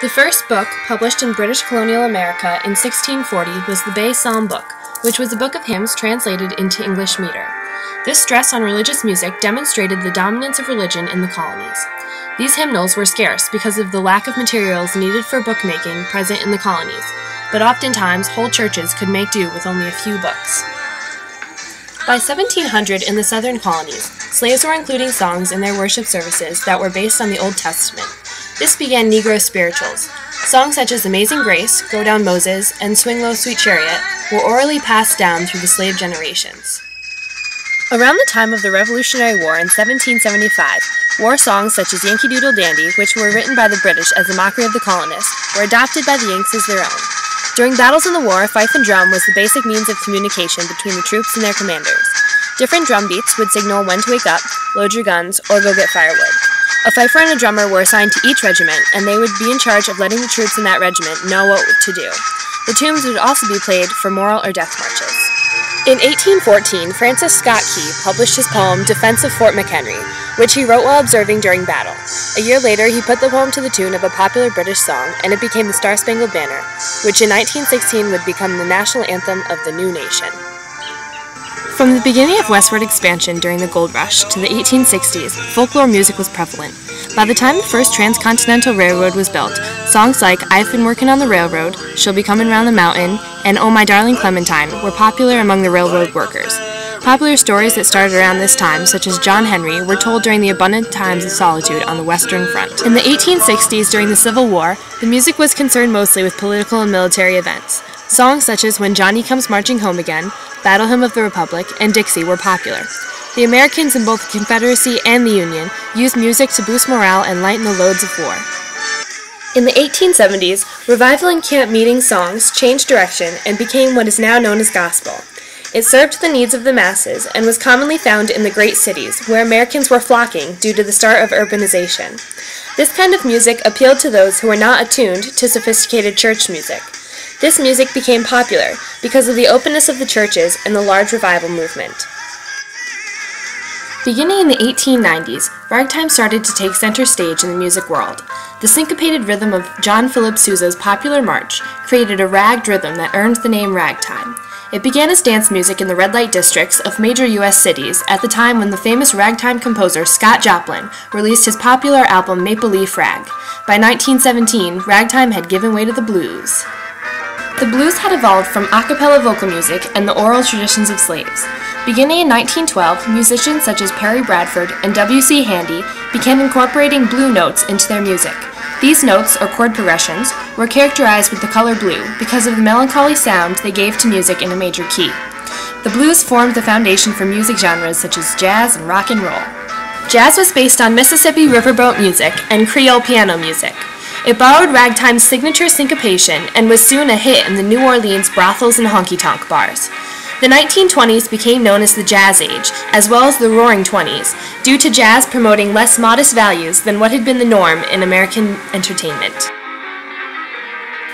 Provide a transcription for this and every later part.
The first book, published in British colonial America in 1640, was the Bay Psalm Book, which was a book of hymns translated into English meter. This stress on religious music demonstrated the dominance of religion in the colonies. These hymnals were scarce because of the lack of materials needed for bookmaking present in the colonies, but oftentimes whole churches could make do with only a few books. By 1700 in the southern colonies, slaves were including songs in their worship services that were based on the Old Testament. This began Negro spirituals. Songs such as Amazing Grace, Go Down Moses, and Swing Low Sweet Chariot were orally passed down through the slave generations. Around the time of the Revolutionary War in 1775, war songs such as Yankee Doodle Dandy, which were written by the British as a mockery of the colonists, were adopted by the Yanks as their own. During battles in the war, fife and drum was the basic means of communication between the troops and their commanders. Different drum beats would signal when to wake up, load your guns, or go get firewood. A fifer and a drummer were assigned to each regiment, and they would be in charge of letting the troops in that regiment know what to do. The tunes would also be played for moral or death marches. In 1814, Francis Scott Key published his poem Defense of Fort McHenry, which he wrote while observing during battle. A year later, he put the poem to the tune of a popular British song, and it became the Star-Spangled Banner, which in 1916 would become the national anthem of the new nation. From the beginning of westward expansion during the Gold Rush to the 1860s, folklore music was prevalent. By the time the first transcontinental railroad was built, songs like I've Been Working on the Railroad, She'll Be Coming Round the Mountain, and Oh My Darling Clementine were popular among the railroad workers. Popular stories that started around this time, such as John Henry, were told during the abundant times of solitude on the Western Front. In the 1860s, during the Civil War, the music was concerned mostly with political and military events. Songs such as When Johnny Comes Marching Home Again, Battle Hymn of the Republic, and Dixie were popular. The Americans in both the Confederacy and the Union used music to boost morale and lighten the loads of war. In the 1870s, revival and camp meeting songs changed direction and became what is now known as gospel. It served the needs of the masses and was commonly found in the great cities, where Americans were flocking due to the start of urbanization. This kind of music appealed to those who were not attuned to sophisticated church music. This music became popular because of the openness of the churches and the large revival movement. Beginning in the 1890s, ragtime started to take center stage in the music world. The syncopated rhythm of John Philip Sousa's popular march created a ragged rhythm that earned the name ragtime. It began as dance music in the red light districts of major U.S. cities at the time when the famous ragtime composer Scott Joplin released his popular album Maple Leaf Rag. By 1917, ragtime had given way to the blues. The blues had evolved from a cappella vocal music and the oral traditions of slaves. Beginning in 1912, musicians such as Perry Bradford and W.C. Handy began incorporating blue notes into their music. These notes, or chord progressions, were characterized with the color blue because of the melancholy sound they gave to music in a major key. The blues formed the foundation for music genres such as jazz and rock and roll. Jazz was based on Mississippi riverboat music and Creole piano music. It borrowed ragtime's signature syncopation and was soon a hit in the New Orleans brothels and honky-tonk bars. The 1920s became known as the Jazz Age, as well as the Roaring Twenties, due to jazz promoting less modest values than what had been the norm in American entertainment.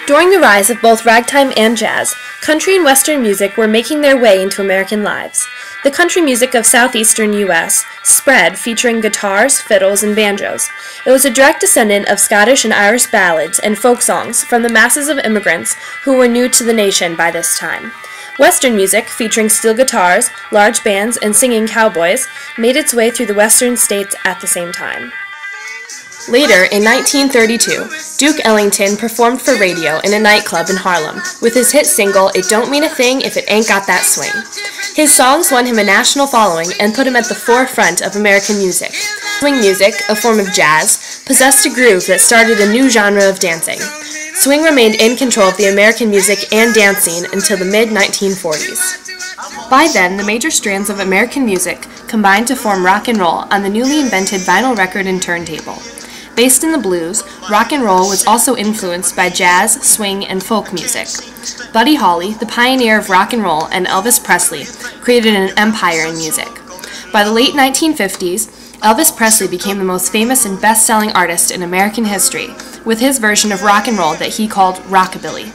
During the rise of both ragtime and jazz, country and western music were making their way into American lives. The country music of southeastern U.S. spread, featuring guitars, fiddles, and banjos. It was a direct descendant of Scottish and Irish ballads and folk songs from the masses of immigrants who were new to the nation by this time. Western music, featuring steel guitars, large bands, and singing cowboys, made its way through the western states at the same time. Later, in 1932, Duke Ellington performed for radio in a nightclub in Harlem with his hit single, It Don't Mean a Thing If It Ain't Got That Swing. His songs won him a national following and put him at the forefront of American music. Swing music, a form of jazz, possessed a groove that started a new genre of dancing. Swing remained in control of the American music and dance scene until the mid-1940s. By then, the major strands of American music combined to form rock and roll on the newly invented vinyl record and turntable. Based in the blues, rock and roll was also influenced by jazz, swing, and folk music. Buddy Holly, the pioneer of rock and roll, and Elvis Presley created an empire in music. By the late 1950s, Elvis Presley became the most famous and best-selling artist in American history, with his version of rock and roll that he called rockabilly.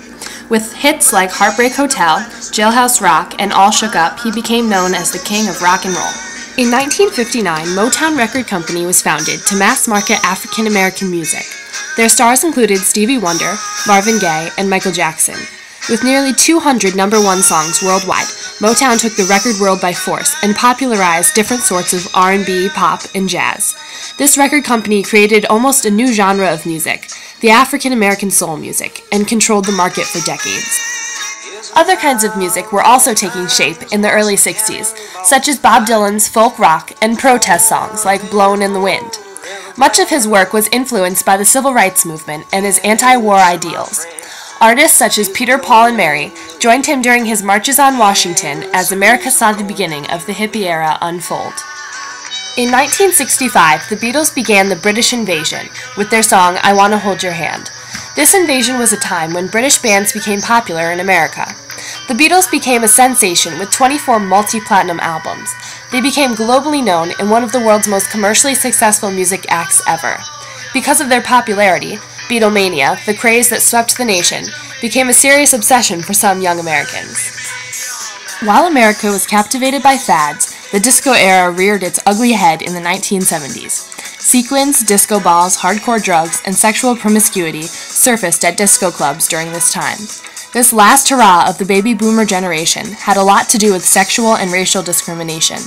With hits like Heartbreak Hotel, Jailhouse Rock, and All Shook Up, he became known as the king of rock and roll. In 1959, Motown Record Company was founded to mass-market African-American music. Their stars included Stevie Wonder, Marvin Gaye, and Michael Jackson. With nearly 200 number-one songs worldwide, Motown took the record world by force and popularized different sorts of R&B, pop, and jazz. This record company created almost a new genre of music, the African-American soul music, and controlled the market for decades. Other kinds of music were also taking shape in the early 60s, such as Bob Dylan's folk rock and protest songs like Blowin' in the Wind. Much of his work was influenced by the civil rights movement and his anti-war ideals. Artists such as Peter, Paul, and Mary joined him during his marches on Washington as America saw the beginning of the hippie era unfold. In 1965, the Beatles began the British invasion with their song I Wanna Hold Your Hand. This invasion was a time when British bands became popular in America. The Beatles became a sensation with 24 multi-platinum albums. They became globally known and one of the world's most commercially successful music acts ever. Because of their popularity, Beatlemania, the craze that swept the nation, became a serious obsession for some young Americans. While America was captivated by fads, the disco era reared its ugly head in the 1970s. Sequins, disco balls, hardcore drugs, and sexual promiscuity surfaced at disco clubs during this time. This last hurrah of the baby boomer generation had a lot to do with sexual and racial discrimination.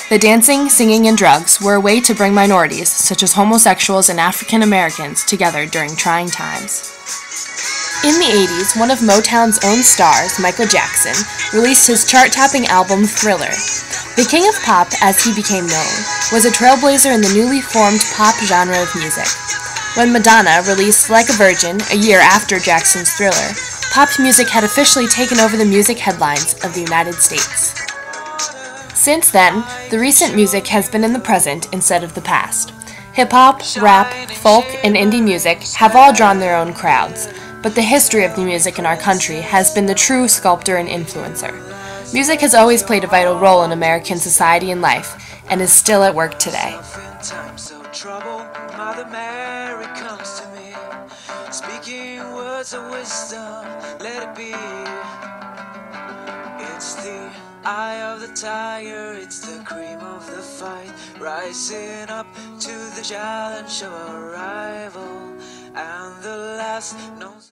The dancing, singing, and drugs were a way to bring minorities, such as homosexuals and African Americans, together during trying times. In the 80s, one of Motown's own stars, Michael Jackson, released his chart-topping album Thriller. The King of Pop, as he became known, was a trailblazer in the newly formed pop genre of music. When Madonna released Like a Virgin a year after Jackson's Thriller, pop music had officially taken over the music headlines of the United States. Since then, the recent music has been in the present instead of the past. Hip-hop, rap, folk, and indie music have all drawn their own crowds, but the history of the music in our country has been the true sculptor and influencer. Music has always played a vital role in American society and life, and is still at work today. Speaking words of wisdom, let it be. It's the eye of the tiger, it's the cream of the fight, rising up to the challenge of arrival, and the last known